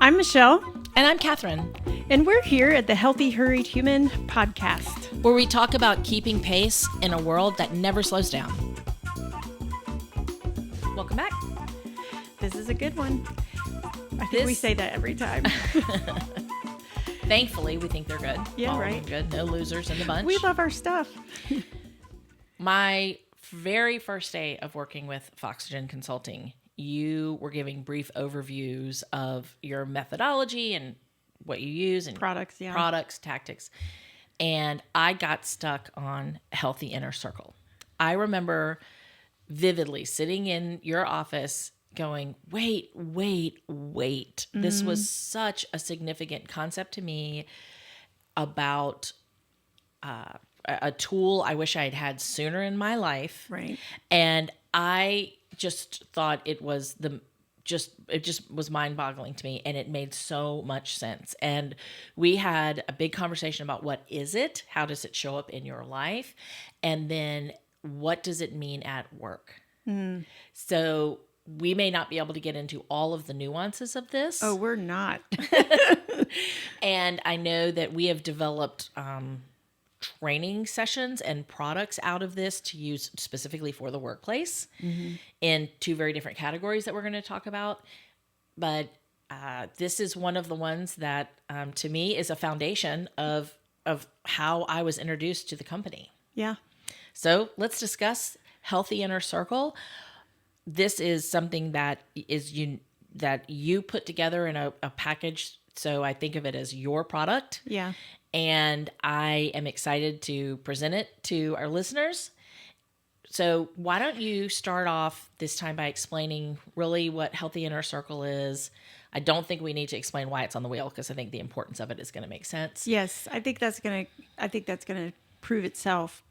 I'm Michelle, And I'm Catherine, and we're here at the Healthy Hurried Human podcast. where we talk about keeping pace in a world that never slows down. Welcome back. This is a good one. I think we say that every time. Thankfully, we think they're good. Yeah, All of right. them good. No losers in the bunch. We love our stuff. My very first day of working with Foxygen Consulting, you were giving brief overviews of your methodology and what you use and Products, yeah. products, tactics. And I got stuck on healthy inner circle. I remember vividly sitting in your office going, wait. This was such a significant concept to me about a tool I wish I had had sooner in my life. Right. And I just thought it was was mind-boggling to me, and it made so much sense. And we had a big conversation about what is it? How does it show up in your life? And then what does it mean at work? So we may not be able to get into all of the nuances of this. Oh, we're not. And I know that we have developed training sessions and products out of this to use specifically for the workplace in two very different categories that we're going to talk about. But this is one of the ones that, to me, is a foundation of how I was introduced to the company. Yeah. So let's discuss Healthy Inner Circle. This is something that you put together in a package. So I think of it as your product. Yeah. And I am excited to present it to our listeners. So why don't you start off this time by explaining really what Healthy Inner Circle is? I don't think we need to explain why it's on the wheel, because I think the importance of it is going to make sense. Yes, I think that's gonna prove itself.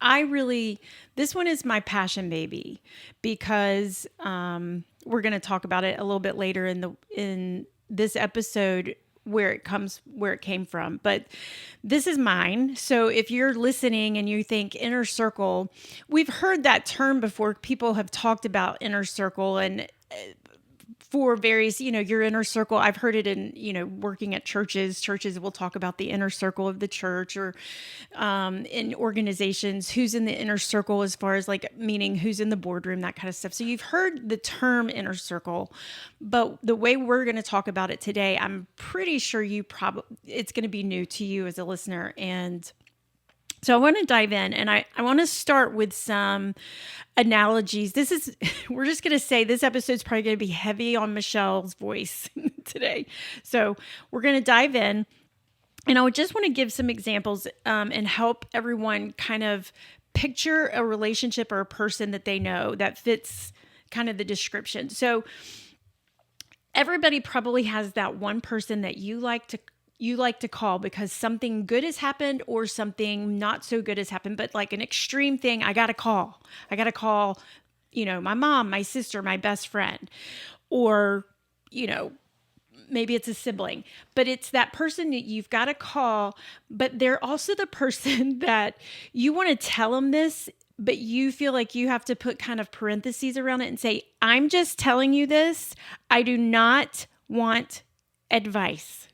This one is my passion baby, because we're going to talk about it a little bit later in this episode, where it came from. But this is mine. So if you're listening and you think inner circle, we've heard that term before. People have talked about inner circle, and for various, your inner circle. I've heard it in, working at churches. Churches will talk about the inner circle of the church, or in organizations, who's in the inner circle, as far as like meaning who's in the boardroom, that kind of stuff. So you've heard the term inner circle, but the way we're going to talk about it today, I'm pretty sure it's going to be new to you as a listener. And so I want to dive in, and I want to start with some analogies. We're just going to say this episode's probably going to be heavy on Michelle's voice today. So we're going to dive in, and I would just want to give some examples and help everyone kind of picture a relationship or a person that they know that fits kind of the description. So everybody probably has that one person that you like to call because something good has happened or something not so good has happened, but like an extreme thing, I got to call, my mom, my sister, my best friend, or, maybe it's a sibling, but it's that person that you've got to call, but they're also the person that you want to tell them this, but you feel like you have to put kind of parentheses around it and say, I'm just telling you this. I do not want advice.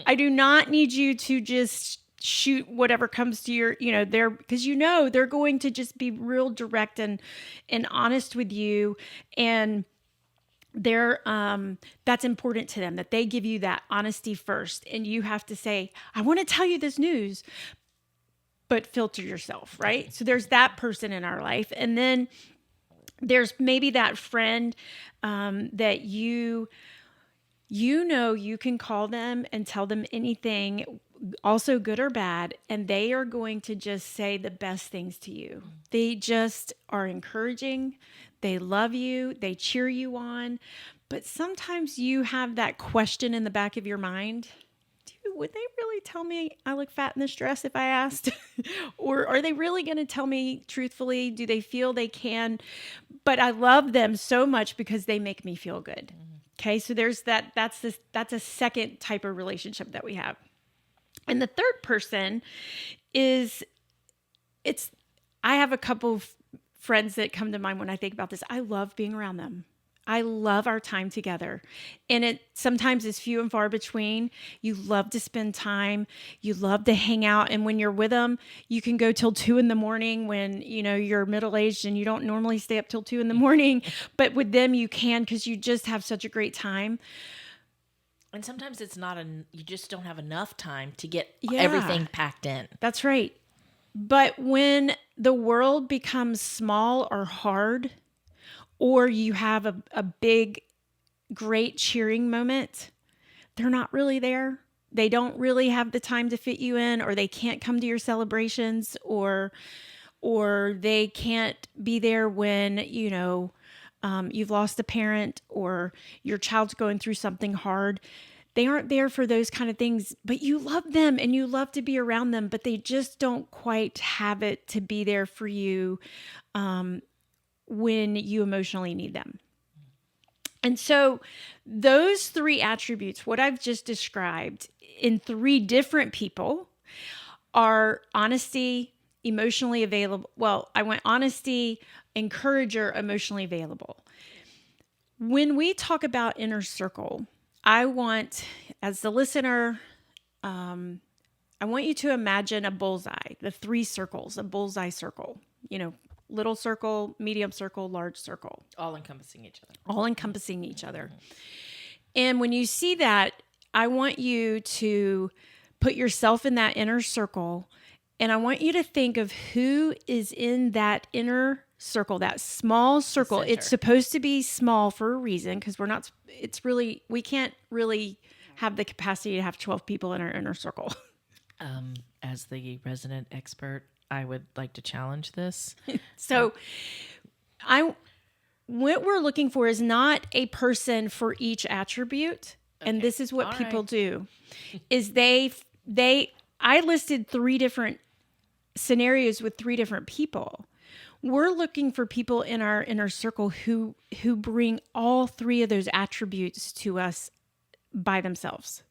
I do not need you to just shoot whatever comes to your, because they're going to just be real direct and honest with you. And that's important to them, that they give you that honesty first. And you have to say, I want to tell you this news, but filter yourself, right? So there's that person in our life. And then there's maybe that friend that you can call them and tell them anything, also good or bad, and they are going to just say the best things to you. They just are encouraging. They love you. They cheer you on. But sometimes you have that question in the back of your mind. Would they really tell me I look fat in this dress if I asked? Or are they really going to tell me truthfully? Do they feel they can? But I love them so much because they make me feel good. Okay, so there's that's a second type of relationship that we have. And the third person is, I have a couple of friends that come to mind when I think about this. I love being around them. I love our time together. And it sometimes is few and far between. You love to spend time. You love to hang out. And when you're with them, you can go till 2 a.m. when, you're middle-aged and you don't normally stay up till 2 a.m. But with them, you can, because you just have such a great time. And sometimes it's not you just don't have enough time to get Yeah. everything packed in. That's right. But when the world becomes small or hard, or you have a big, great cheering moment, they're not really there. They don't really have the time to fit you in, or they can't come to your celebrations, or they can't be there when, you've lost a parent or your child's going through something hard. They aren't there for those kind of things, but you love them and you love to be around them, but they just don't quite have it to be there for you when you emotionally need them. And so those three attributes, what I've just described in three different people, are honesty, emotionally available. Well, I went honesty, encourager, emotionally available. When we talk about inner circle, I want, as the listener, I want you to imagine a bullseye, the three circles, a bullseye circle, little circle, medium circle, large circle. All encompassing each other. All encompassing each other. And when you see that, I want you to put yourself in that inner circle, and I want you to think of who is in that inner circle, that small circle. It's supposed to be small for a reason, because we can't really have the capacity to have 12 people in our inner circle. As the resident expert, I would like to challenge this. So what we're looking for is not a person for each attribute. Okay. And this is what people do, is I listed three different scenarios with three different people. We're looking for people in our inner circle who bring all three of those attributes to us by themselves.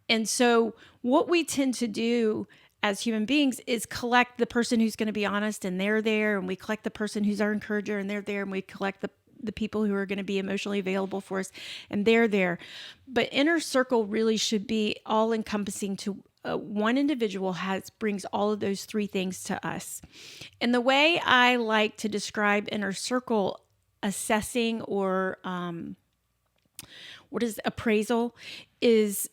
And so what we tend to do as human beings is collect the person who's going to be honest, and they're there, and we collect the person who's our encourager, and they're there, and we collect the people who are going to be emotionally available for us, and they're there. But inner circle really should be all encompassing to one individual brings all of those three things to us. And the way I like to describe inner circle assessing, or what is appraisal, is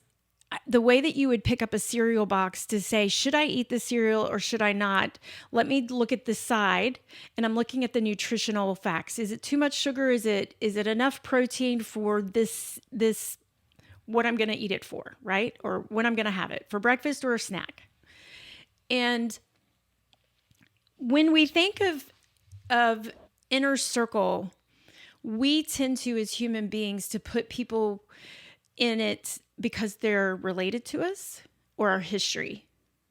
the way that you would pick up a cereal box to say, should I eat the cereal or should I not? Let me look at the side, and I'm looking at the nutritional facts. Is it too much sugar? Is it enough protein for this what I'm going to eat it for, right? Or when I'm going to have it, for breakfast or a snack. And when we think of inner circle, we tend to, as human beings, to put people in it because they're related to us or our history.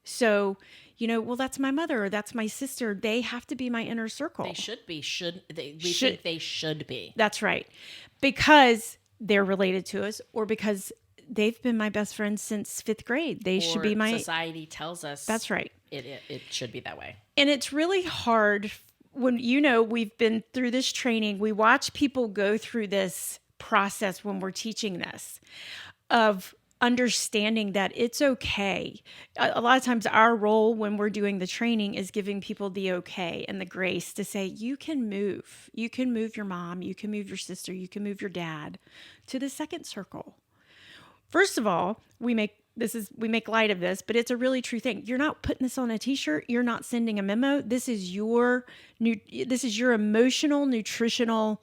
So, well, that's my mother or that's my sister. They have to be my inner circle. They should be. Think they should be. That's right. Because they're related to us, or because they've been my best friends since 5th grade. They should be my... Society tells us. That's right. It should be that way. And it's really hard when, we've been through this training. We watch people go through this process when we're teaching this, of understanding that it's okay. A lot of times our role when we're doing the training is giving people the okay and the grace to say, you can move. You can move your mom. You can move your sister. You can move your dad to the second circle. First of all, we make light of this, but it's a really true thing. You're not putting this on a t-shirt. You're not sending a memo. This is your emotional, nutritional,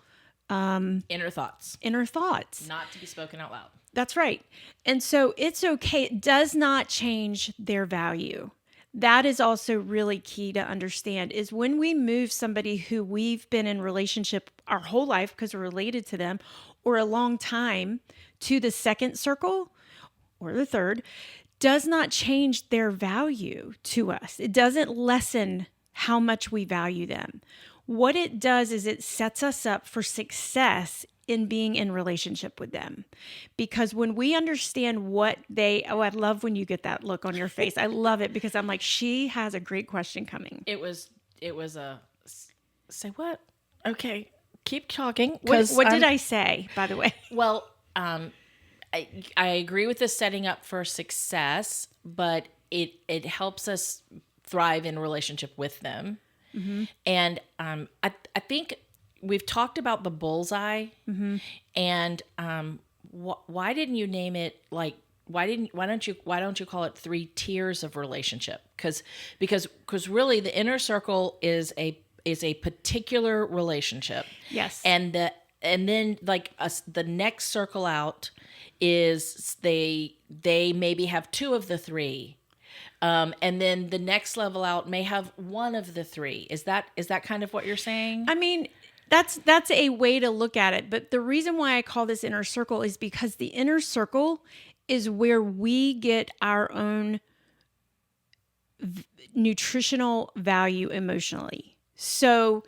inner thoughts. Not to be spoken out loud. That's right. And so it's okay. It does not change their value. That is also really key to understand, is when we move somebody who we've been in relationship our whole life because we're related to them, or a long time, to the second circle or the third, does not change their value to us. It doesn't lessen how much we value them. What it does is it sets us up for success in being in relationship with them. Because when we understand I love when you get that look on your face. I love it, because I'm like, she has a great question coming. It was say what? Okay. keep talking. What did I say, by the way? Well, I agree with the setting up for success, but it helps us thrive in relationship with them. Mm-hmm. And I think we've talked about the bullseye, mm-hmm. and why didn't you name it like why don't you call it 3 tiers of relationship? Because really the inner circle is a particular relationship. Yes. And then like the next circle out is they maybe have 2 of the 3. And then the next level out may have 1 of the 3. Is that kind of what you're saying? I mean, that's a way to look at it. But the reason why I call this inner circle is because the inner circle is where we get our own nutritional value emotionally. So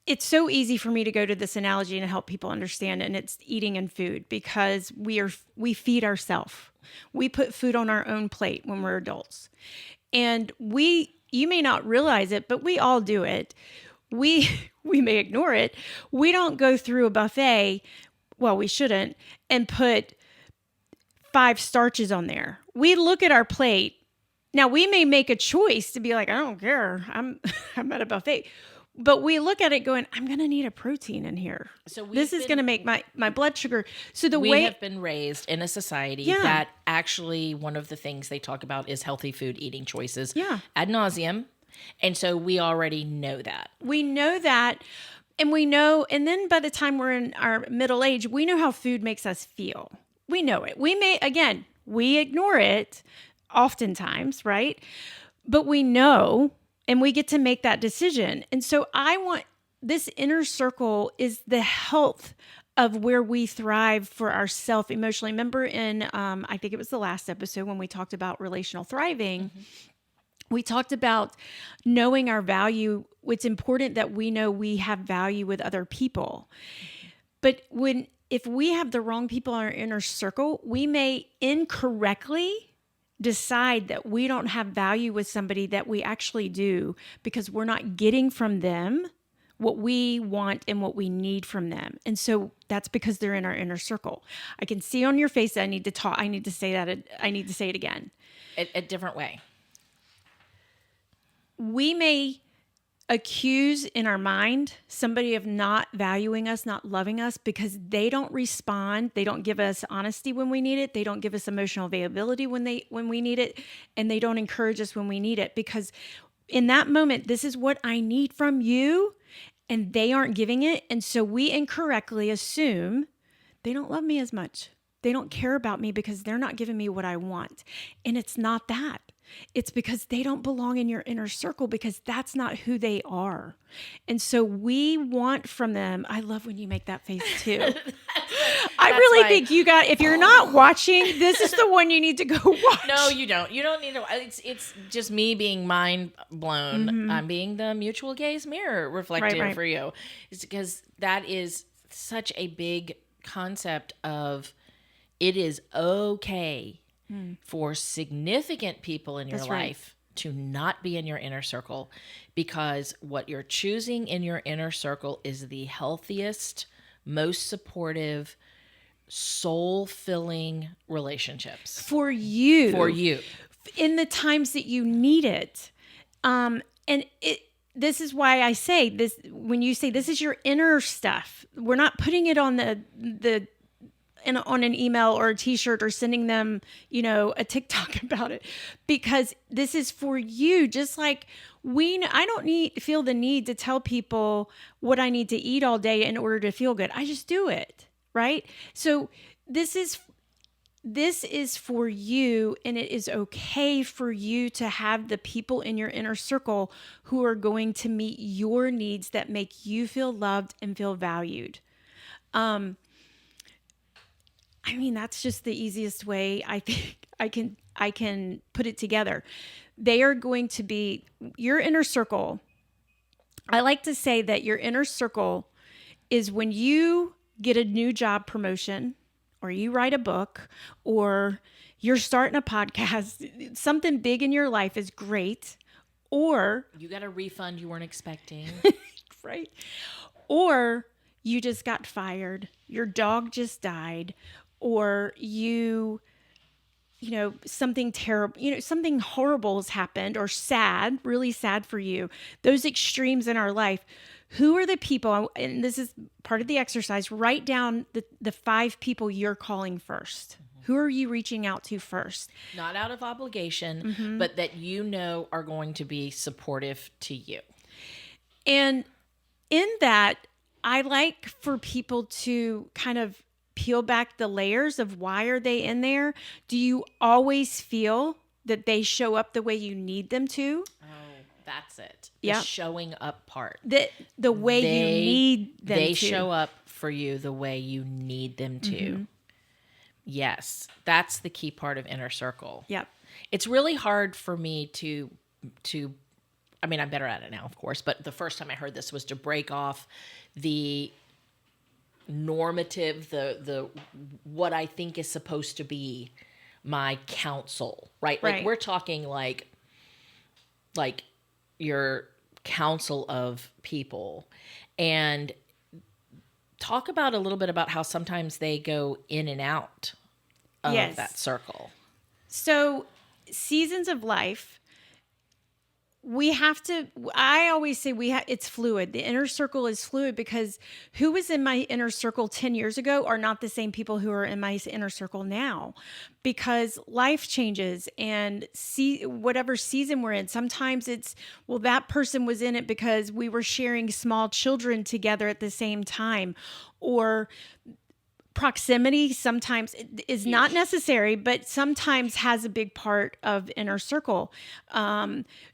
it's so easy for me to go to this analogy and help people understand, and it's eating and food, because we feed ourselves. We put food on our own plate when we're adults. And you may not realize it, but we all do it. We may ignore it. We don't go through a buffet, well, we shouldn't, and put 5 starches on there. We look at our plate. Now, we may make a choice to be like, I don't care. I'm at a buffet. But we look at it going, I'm going to need a protein in here. So this is going to make my blood sugar. So we have been raised in a society that actually one of the things they talk about is healthy food eating choices ad nauseum. And so we already know that. We know that. And then by the time we're in our middle age, we know how food makes us feel. We know it. We ignore it oftentimes, right? But we know, and we get to make that decision. And so I want this inner circle is the health of where we thrive for ourselves emotionally. Remember in, I think it was the last episode when we talked about relational thriving, we talked about knowing our value. It's important that we know we have value with other people. But if we have the wrong people in our inner circle, we may incorrectly decide that we don't have value with somebody that we actually do, because we're not getting from them what we want and what we need from them. And so that's because they're in our inner circle. I can see on your face that I need to talk. I need to say that. I need to say it again. A different way. We may accuse in our mind somebody of not valuing us, not loving us, because they don't respond. They don't give us honesty when we need it. They don't give us emotional availability when we need it. And they don't encourage us when we need it, because in that moment, this is what I need from you, and they aren't giving it. And so we incorrectly assume they don't love me as much. They don't care about me because they're not giving me what I want. And it's not that. It's because they don't belong in your inner circle, because that's not who they are. And so we want from them. I love when you make that face too. I really think if you're not watching, this is the one you need to go watch. No, you don't. You don't need to. It's just me being mind blown. Mm-hmm. I'm being the mutual gaze mirror reflecting for you. It's because that is such a big concept of it is okay for significant people in your life to not be in your inner circle, because what you're choosing in your inner circle is the healthiest, most supportive, soul-filling relationships. For you. In the times that you need it. This is why I say this, when you say this is your inner stuff, we're not putting it on on an email or a t-shirt or sending them, a TikTok about it, because this is for you. Just like I don't feel the need to tell people what I need to eat all day in order to feel good. I just do it. Right. So this is for you, and it is okay for you to have the people in your inner circle who are going to meet your needs that make you feel loved and feel valued. That's just the easiest way I think I can put it together. They are going to be your inner circle. I like to say that your inner circle is when you get a new job promotion, or you write a book, or you're starting a podcast. Something big in your life is great. Or you got a refund you weren't expecting. Right. Or you just got fired, your dog just died, or something terrible, something horrible has happened, or sad, really sad for you, those extremes in our life, who are the people, and this is part of the exercise, write down the 5 people you're calling first. Who are you reaching out to first? Not out of obligation, but that are going to be supportive to you. And in that, I like for people to kind of peel back the layers of why are they in there? Do you always feel that they show up the way you need them to? Oh, that's it. Yeah. The showing up part. The way you need them to. They show up for you the way you need them to. Yes. That's the key part of inner circle. Yep. It's really hard for me to I mean, I'm better at it now, of course, but the first time I heard this was to break off the normative, the what I think is supposed to be my counsel, right? Like we're talking like your counsel of people, and talk about a little bit about how sometimes they go in and out of that circle. So seasons of life, I always say it's fluid. The inner circle is fluid because who was in my inner circle 10 years ago are not the same people who are in my inner circle now, because life changes and whatever season we're in. Sometimes that person was in it because we were sharing small children together at the same time, or proximity sometimes is not necessary, but sometimes has a big part of inner circle.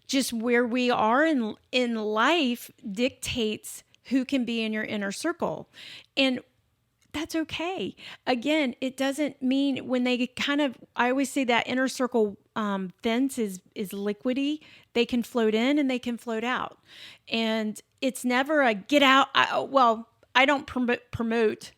Just where we are in life dictates who can be in your inner circle. And that's okay. Again, it doesn't mean when they I always say that inner circle fence is liquidy. They can float in and they can float out. And it's never a get out. I don't promote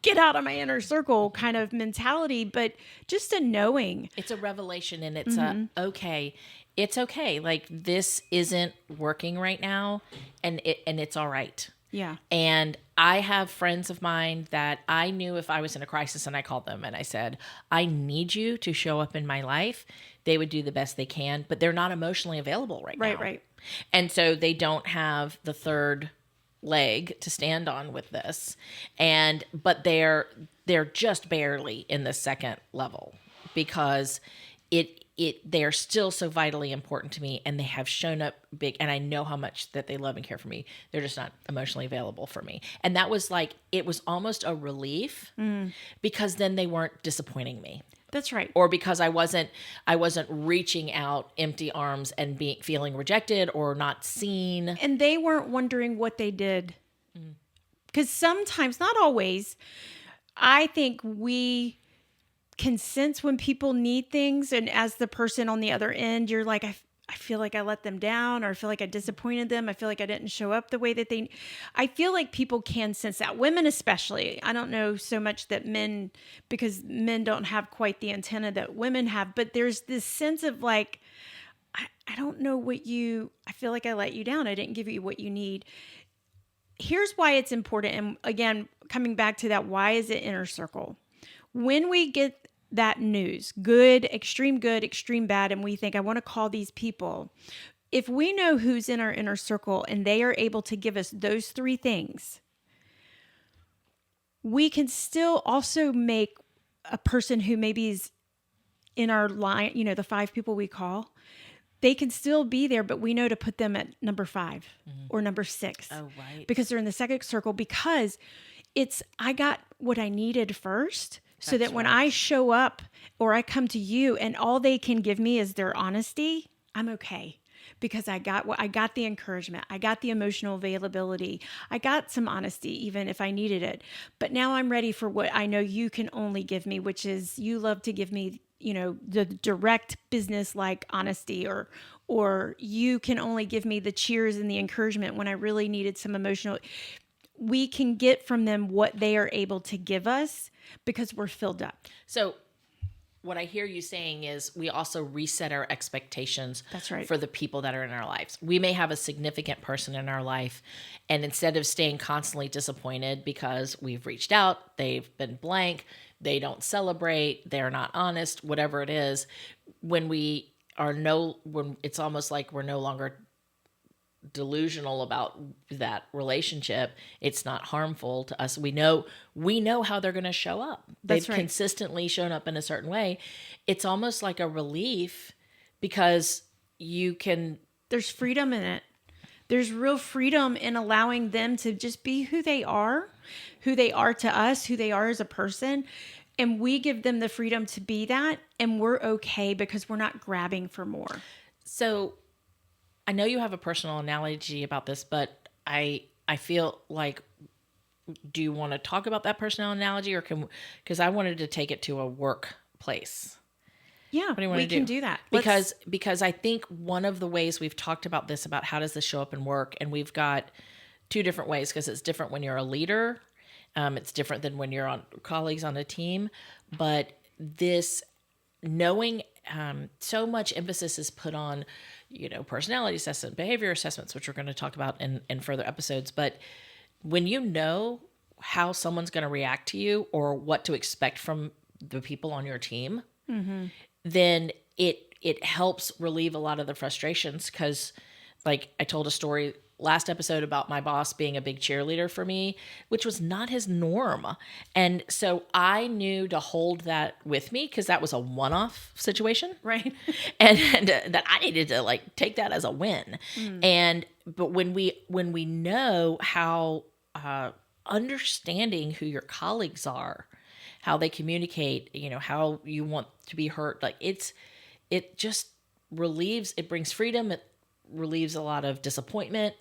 get out of my inner circle kind of mentality, but just a knowing. It's a revelation, and it's okay. It's okay. Like, this isn't working right now, and it's all right. Yeah. And I have friends of mine that I knew if I was in a crisis and I called them and I said, I need you to show up in my life, they would do the best they can, but they're not emotionally available right now. Right. And so they don't have the third leg to stand on with this, but they're just barely in the second level, because they're still so vitally important to me, and they have shown up big, and I know how much that they love and care for me. They're just not emotionally available for me. And that was it was almost a relief, because then they weren't disappointing me. That's right. Or because I wasn't reaching out empty arms and feeling rejected or not seen. And they weren't wondering what they did. Because sometimes, not always, I think we can sense when people need things. And as the person on the other end, you're like, I feel like I let them down, or I feel like I disappointed them. I feel like I didn't show up the way that I feel like people can sense that. Women especially. I don't know so much that men, because men don't have quite the antenna that women have, but there's this sense of like, I don't know I feel like I let you down. I didn't give you what you need. Here's why it's important. And again, coming back to that, why is it inner circle? When we get that news, good, extreme bad, and we think, I want to call these people. If we know who's in our inner circle and they are able to give us those 3 things, we can still also make a person who maybe is in our line, the 5 people we call, they can still be there, but we know to put them at number 5 or number 6. Oh, right. Because they're in the second circle, because I got what I needed first. So that when I show up or I come to you and all they can give me is their honesty, I'm okay, because I got the encouragement. I got the emotional availability. I got some honesty, even if I needed it. But now I'm ready for what I know you can only give me, which is you love to give me, the direct business like honesty, or you can only give me the cheers and the encouragement when I really needed some emotional. We can get from them what they are able to give us because we're filled up. So what I hear you saying is we also reset our expectations That's right. for the people that are in our lives. We may have a significant person in our life, and instead of staying constantly disappointed because we've reached out, they've been blank, they don't celebrate, they're not honest, whatever it is, when it's almost like we're no longer delusional about that relationship, it's not harmful to us. We know how they're going to show up. They've That's right. consistently shown up in a certain way. It's almost like a relief because you can. There's freedom in it. There's real freedom in allowing them to just be who they are to us, who they are as a person. And we give them the freedom to be that. And we're okay because we're not grabbing for more. So I know you have a personal analogy about this, but I feel like, do you want to talk about that personal analogy, or because I wanted to take it to a workplace. Yeah, What do you want we to can do? do that. Because I think one of the ways we've talked about this, about how does this show up in work, and we've got two different ways, because it's different when you're a leader, it's different than when you're on colleagues on a team, but this knowing, so much emphasis is put on, personality assessment, behavior assessments, which we're going to talk about in further episodes. But when you know how someone's going to react to you or what to expect from the people on your team, then it helps relieve a lot of the frustrations. Because, like, I told a story last episode about my boss being a big cheerleader for me, which was not his norm. And so I knew to hold that with me, because that was a one-off situation. Right. And that I needed to, like, take that as a win. But when we know how understanding who your colleagues are, how they communicate, how you want to be heard, like, it just relieves, it brings freedom, it relieves a lot of disappointment.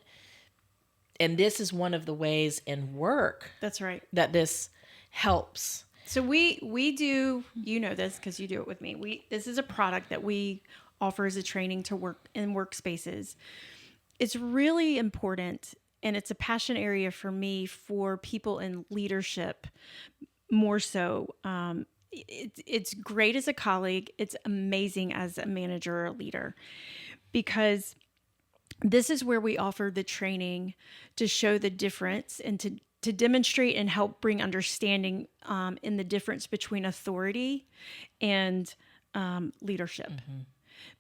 And this is one of the ways in work That's right. that this helps. So we do, this because you do it with me. This is a product that we offer as a training to work in workspaces. It's really important, and it's a passion area for me, for people in leadership more so. It's great as a colleague. It's amazing as a manager or a leader, because this is where we offer the training to show the difference and to demonstrate and help bring understanding in the difference between authority and leadership.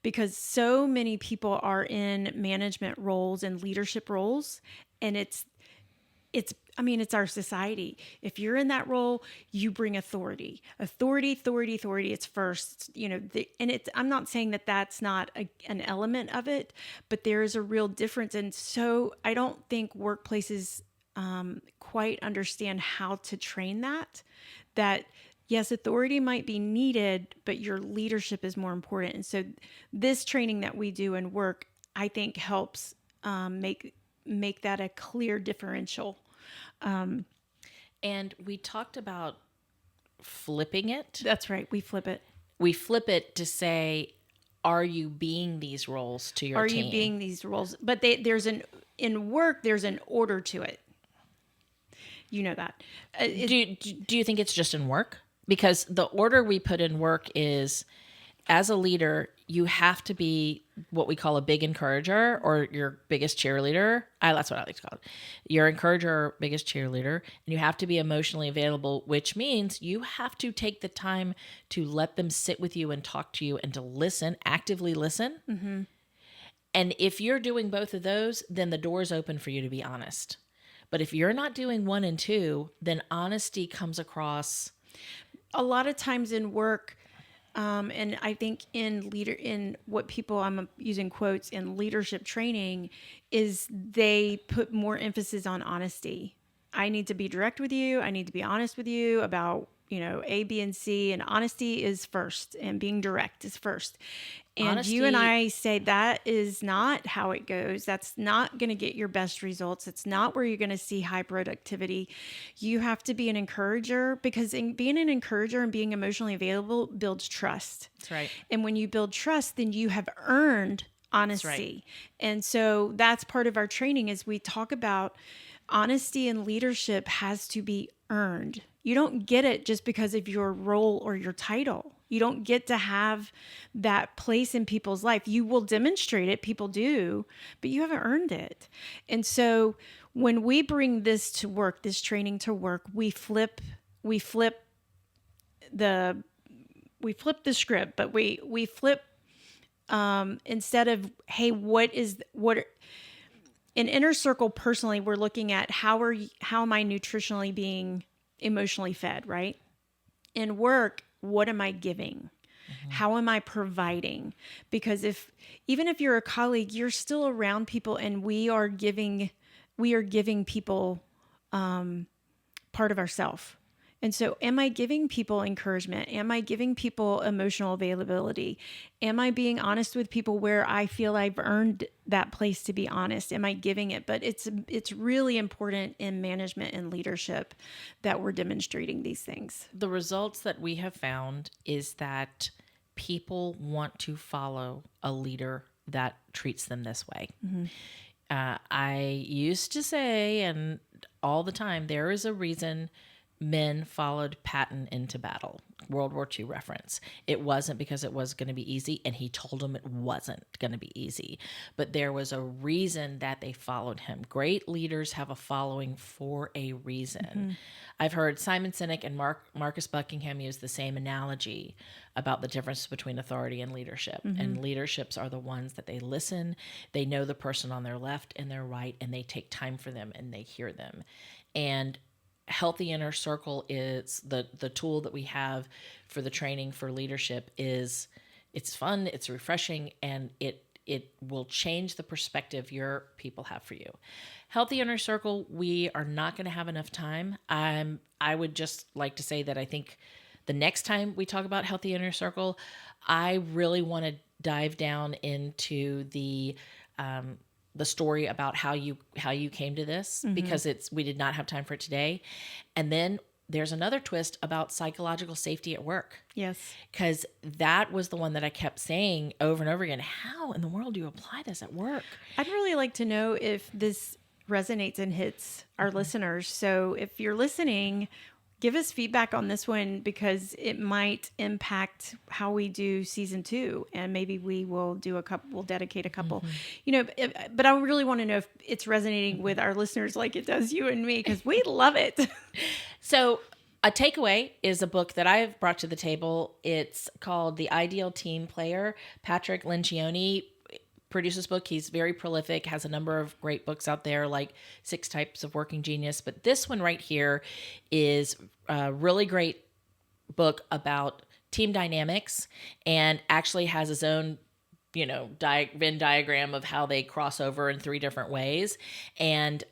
Because so many people are in management roles and leadership roles, and it's our society. If you're in that role, you bring authority. It's first, I'm not saying that that's not an element of it, but there is a real difference. And so I don't think workplaces quite understand how to train that yes, authority might be needed, but your leadership is more important. And so this training that we do in work, I think, helps make that a clear differential. And we talked about flipping it. That's right. We flip it. We flip it to say, are you being these roles to your team? Are you being these roles? But in work, there's an order to it. You know that. Do you think it's just in work? Because the order we put in work is, as a leader, you have to be what we call a big encourager, or your biggest cheerleader. That's what I like to call it. Your encourager or biggest cheerleader. And you have to be emotionally available, which means you have to take the time to let them sit with you and talk to you and to listen, actively listen. Mm-hmm. And if you're doing both of those, then the door's open for you to be honest. But if you're not doing one and two, then honesty comes across. A lot of times in work, and I think in what people, I'm using quotes, in leadership training, is they put more emphasis on honesty. I need to be direct with you. I need to be honest with you about, A, B, and C, and honesty is first, and being direct is first. And Honesty, you and I say that is not how it goes. That's not going to get your best results. It's not where you're going to see high productivity. You have to be an encourager, because being an encourager and being emotionally available builds trust. That's right. And when you build trust, then you have earned honesty. That's right. And so that's part of our training, is we talk about honesty in leadership has to be earned. You don't get it just because of your role or your title. You don't get to have that place in people's life. You will demonstrate it, people do, but you haven't earned it. And so when we bring this to work, this training to work, we flip the script, but we flip instead of, hey, in Inner Circle personally, we're looking at how am I nutritionally being emotionally fed, right? In work, what am I giving? How am I providing? Because even if you're a colleague, you're still around people, and we are giving people part of ourself. And so am I giving people encouragement? Am I giving people emotional availability? Am I being honest with people where I feel I've earned that place to be honest? Am I giving it? But it's really important in management and leadership that we're demonstrating these things. The results that we have found is that people want to follow a leader that treats them this way. I used to say, and all the time, there is a reason men followed Patton into battle. World War II reference. It wasn't because it was going to be easy, and he told them it wasn't going to be easy. But there was a reason that they followed him. Great leaders have a following for a reason. I've heard Simon Sinek and Marcus Buckingham use the same analogy about the difference between authority and leadership. And leaderships are the ones that they listen, they know the person on their left and their right, and they take time for them and they hear them. And Healthy Inner Circle is the tool that we have for the training for leadership. It's fun, it's refreshing, and it will change the perspective your people have for you. Healthy Inner Circle, we are not going to have enough time. I would just like to say that I think the next time we talk about Healthy Inner Circle, I really want to dive down into the story about how you came to this, because we did not have time for it today. And then there's another twist about psychological safety at work. Yes. Because that was the one that I kept saying over and over again. How in the world do you apply this at work? I'd really like to know if this resonates and hits our listeners. So if you're listening, give us feedback on this one, because it might impact how we do season 2, and maybe we will we'll dedicate a couple, but I really want to know if it's resonating with our listeners like it does you and me, because we love it. So a takeaway is a book that I've brought to the table. It's called The Ideal Team Player. Patrick Lencioni produced this book. He's very prolific, has a number of great books out there, like 6 Types of Working Genius. But this one right here is a really great book about team dynamics, and actually has his own, Venn diagram of how they cross over in 3 different ways. And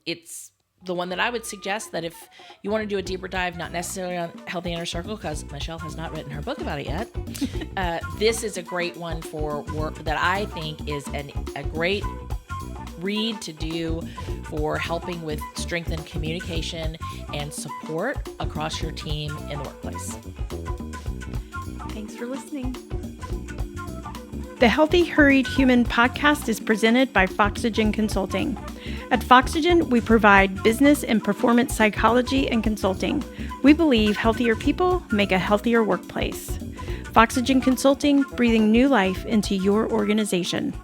it's the one that I would suggest that if you want to do a deeper dive, not necessarily on Healthy Inner Circle, because Michelle has not written her book about it yet, this is a great one for work that I think is a great read to do for helping with strengthened communication and support across your team in the workplace. Thanks for listening. The Healthy Hurried Human podcast is presented by Foxygen Consulting. At Foxygen, we provide business and performance psychology and consulting. We believe healthier people make a healthier workplace. Foxygen Consulting, breathing new life into your organization.